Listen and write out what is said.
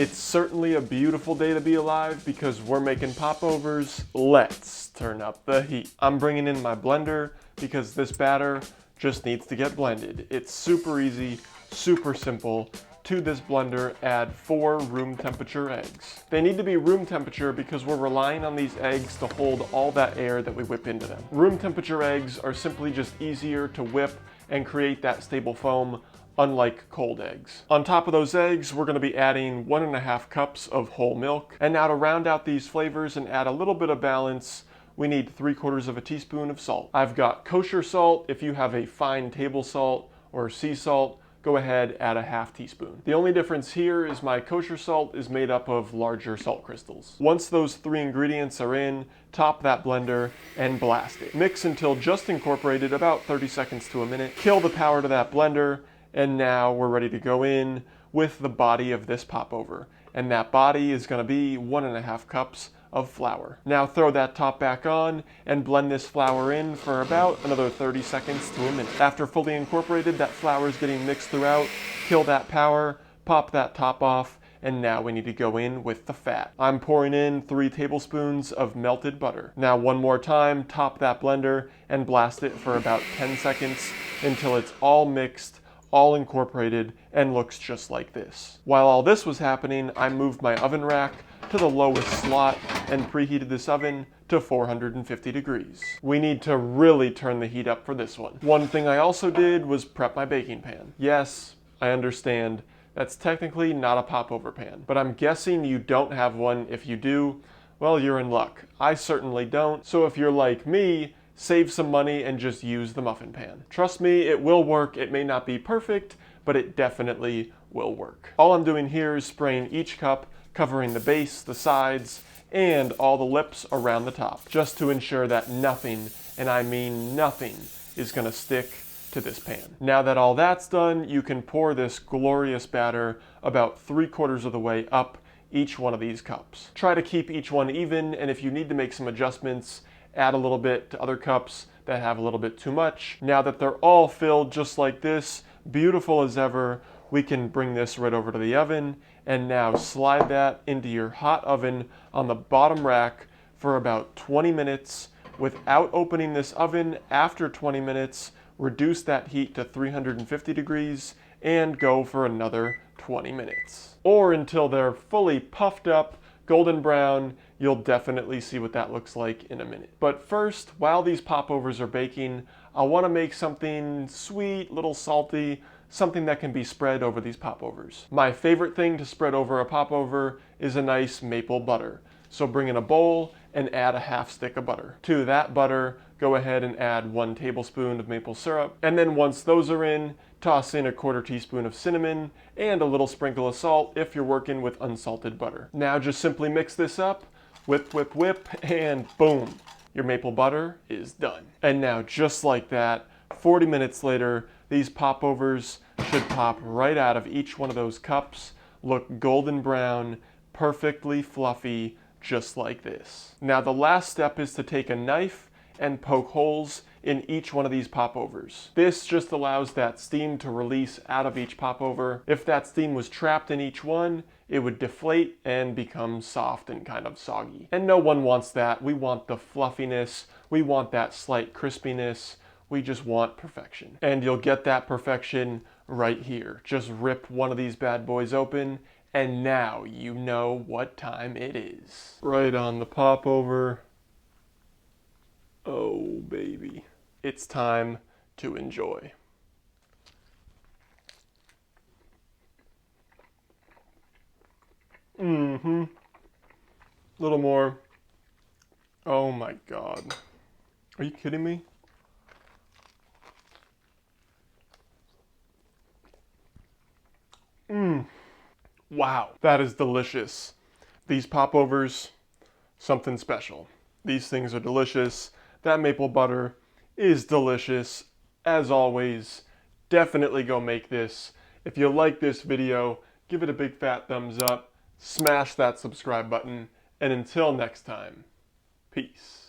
It's certainly a beautiful day to be alive because we're making popovers. Let's turn up the heat. I'm bringing in my blender because this batter just needs to get blended. It's super easy, super simple. To this blender, add 4 room temperature eggs. They need to be room temperature because we're relying on these eggs to hold all that air that we whip into them. Room temperature eggs are simply just easier to whip and create that stable foam, unlike cold eggs. On top of those eggs, we're going to be adding 1.5 cups of whole milk. And now to round out these flavors and add a little bit of balance, we need 3/4 teaspoon of salt. I've got kosher salt. If you have a fine table salt or sea salt, go ahead, add a 1/2 teaspoon. The only difference here is my kosher salt is made up of larger salt crystals. Once those 3 ingredients are in, top that blender and blast it. Mix until just incorporated, about 30 seconds to a minute. Kill the power to that blender, and now we're ready to go in with the body of this popover. And that body is gonna be 1.5 cups of flour. Now throw that top back on and blend this flour in for about another 30 seconds to a minute. After fully incorporated, that flour is getting mixed throughout. Kill that power, pop that top off, and now we need to go in with the fat. I'm pouring in 3 tablespoons of melted butter. Now one more time, top that blender and blast it for about 10 seconds until it's all mixed, all incorporated, and looks just like this. While all this was happening, I moved my oven rack to the lowest slot and preheated this oven to 450 degrees. We need to really turn the heat up for this one. One thing I also did was prep my baking pan. Yes, I understand, that's technically not a popover pan, but I'm guessing you don't have one. If you do, well, you're in luck. I certainly don't, so if you're like me, save some money and just use the muffin pan. Trust me, it will work. It may not be perfect, but it definitely will work. All I'm doing here is spraying each cup, covering the base, the sides, and all the lips around the top, just to ensure that nothing, and I mean nothing, is gonna stick to this pan. Now that all that's done, you can pour this glorious batter about 3/4 of the way up each one of these cups. Try to keep each one even, and if you need to make some adjustments, add a little bit to other cups that have a little bit too much. Now that they're all filled just like this, beautiful as ever, we can bring this right over to the oven and now slide that into your hot oven on the bottom rack for about 20 minutes. Without opening this oven after 20 minutes, reduce that heat to 350 degrees and go for another 20 minutes. Or until they're fully puffed up, golden brown. You'll definitely see what that looks like in a minute. But first, while these popovers are baking, I want to make something sweet, little salty, something that can be spread over these popovers. My favorite thing to spread over a popover is a nice maple butter. So bring in a bowl and add a 1/2 stick of butter. To that butter, go ahead and add 1 tablespoon of maple syrup. And then once those are in, toss in a 1/4 teaspoon of cinnamon and a little sprinkle of salt if you're working with unsalted butter. Now just simply mix this up, whip, whip, whip, and boom, your maple butter is done. And now just like that, 40 minutes later, these popovers should pop right out of each one of those cups, look golden brown, perfectly fluffy, just like this. Now the last step is to take a knife and poke holes in each one of these popovers. This just allows that steam to release out of each popover. If that steam was trapped in each one, it would deflate and become soft and kind of soggy. And no one wants that. We want the fluffiness. We want that slight crispiness. We just want perfection. And you'll get that perfection right here. Just rip one of these bad boys open, and now you know what time it is. Right on the popover. Oh, baby. It's time to enjoy. A little more. Oh my God. Are you kidding me? Wow, that is delicious. These popovers, something special. These things are delicious. That maple butter is delicious. As always, definitely go make this. If you like this video, give it a big fat thumbs up, smash that subscribe button, and until next time, peace.